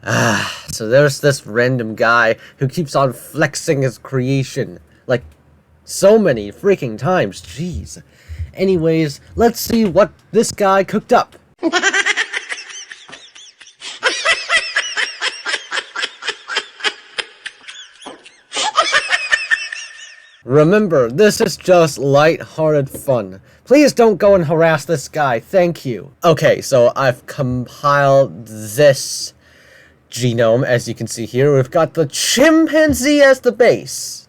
So there's this random guy who keeps on flexing his creation. Like, so many freaking times. Jeez. Anyways, let's see what this guy cooked up. Remember, this is just light-hearted fun. Please don't go and harass this guy, thank you. Okay, so I've compiled this genome, as you can see here. We've got the chimpanzee as the base.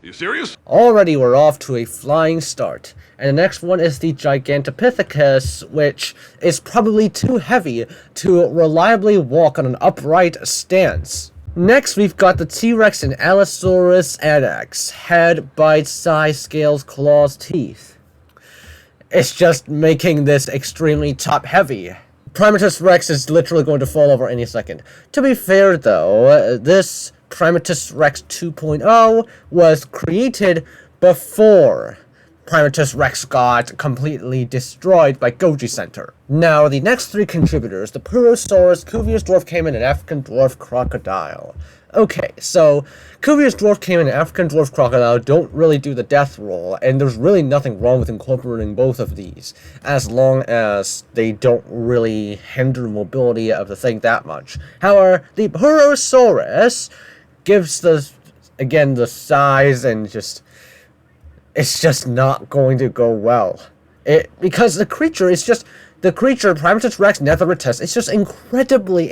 You serious? Already we're off to a flying start. And the next one is the Gigantopithecus, which is probably too heavy to reliably walk on an upright stance. Next, we've got the T-Rex and Allosaurus annex. Head, bite, size, scales, claws, teeth. It's just making this extremely top-heavy. Primatus Rex is literally going to fall over any second. To be fair, though, this Primatus Rex 2.0 was created before Primatus Rex got completely destroyed by Goji Center. Now, the next three contributors, the Purosaurus, Cuvier's dwarf caiman, and African dwarf crocodile. Okay, so Cuvier's dwarf caiman and African dwarf crocodile don't really do the death roll, and there's really nothing wrong with incorporating both of these, as long as they don't really hinder mobility of the thing that much. However, the Purosaurus gives again, the size and it's just not going to go well. Because the creature, Primatus Rex Netheretus, it's just incredibly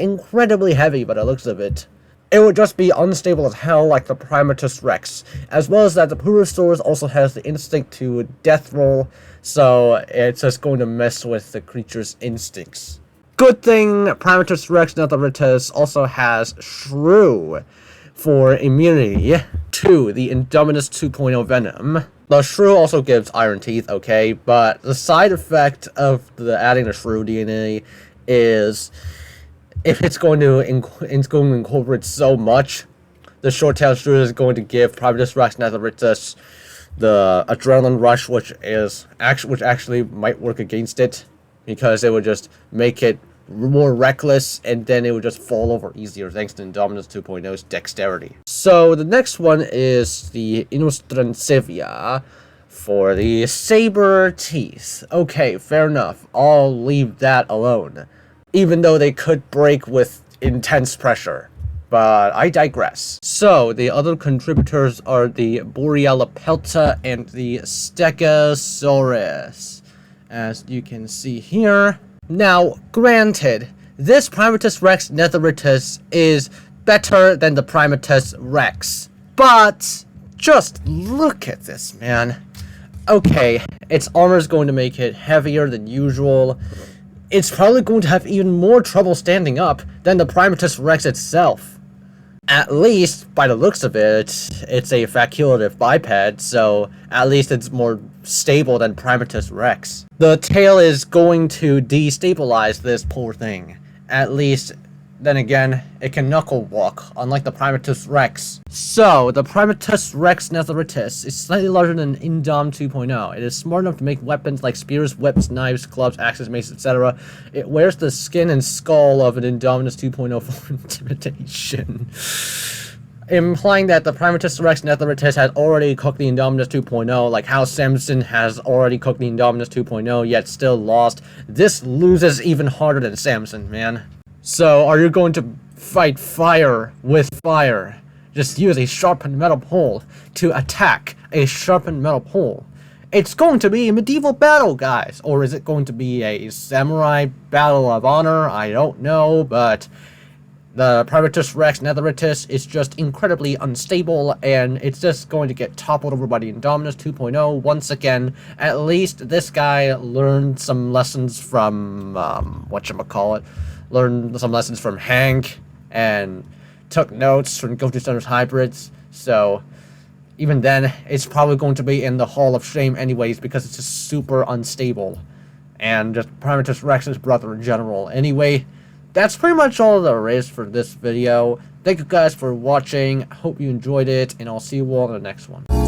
heavy by the looks of it. It would just be unstable as hell like the Primatus Rex, as well as that the Purosaurus also has the instinct to death roll, so it's just going to mess with the creature's instincts. Good thing Primatus Rex Netheretus also has Shrew for immunity to the Indominus 2.0 venom. The Shrew also gives iron teeth, okay, but the side effect of adding the Shrew DNA is if it's going to incorporate so much, the short-tailed Shrew is going to give Primatus Rex Netheretus the adrenaline rush, which actually might work against it, because it would just make it more reckless, and then it would just fall over easier thanks to Indominus 2.0's dexterity. So the next one is the Inostrancevia for the saber teeth. Okay, fair enough. I'll leave that alone, even though they could break with intense pressure. But I digress. So the other contributors are the Borealopelta and the Stegosaurus, as you can see here. Now, granted, this Primatus Rex Netheretus is better than the Primatus Rex, but just look at this, man. Okay, its armor is going to make it heavier than usual. It's probably going to have even more trouble standing up than the Primatus Rex itself. At least, by the looks of it, it's a facultative biped, so at least it's more stable than Primatus Rex. The tail is going to destabilize this poor thing. At least, then again, it can knuckle walk, unlike the Primatus Rex. So, the Primatus Rex Netheretus is slightly larger than Indom 2.0. It is smart enough to make weapons like spears, whips, knives, clubs, axes, maces, etc. It wears the skin and skull of an Indominus 2.0 for intimidation, implying that the Primatus Rex Netheretus has already cooked the Indominus 2.0, like how Samson has already cooked the Indominus 2.0, yet still lost. This loses even harder than Samson, man. So, are you going to fight fire with fire? Just use a sharpened metal pole to attack a sharpened metal pole. It's going to be a medieval battle, guys. Or is it going to be a samurai battle of honor? I don't know, but the Primatus Rex Netheretus is just incredibly unstable, and it's just going to get toppled over by the Indominus 2.0 once again. At least this guy learned some lessons from, learned some lessons from Hank, and took notes from Goji Center's hybrids, so even then, it's probably going to be in the Hall of Shame anyways, because it's just super unstable, and just Primatus Rex's brother in general. Anyway, that's pretty much all there is for this video. Thank you guys for watching. Hope you enjoyed it, and I'll see you all in the next one.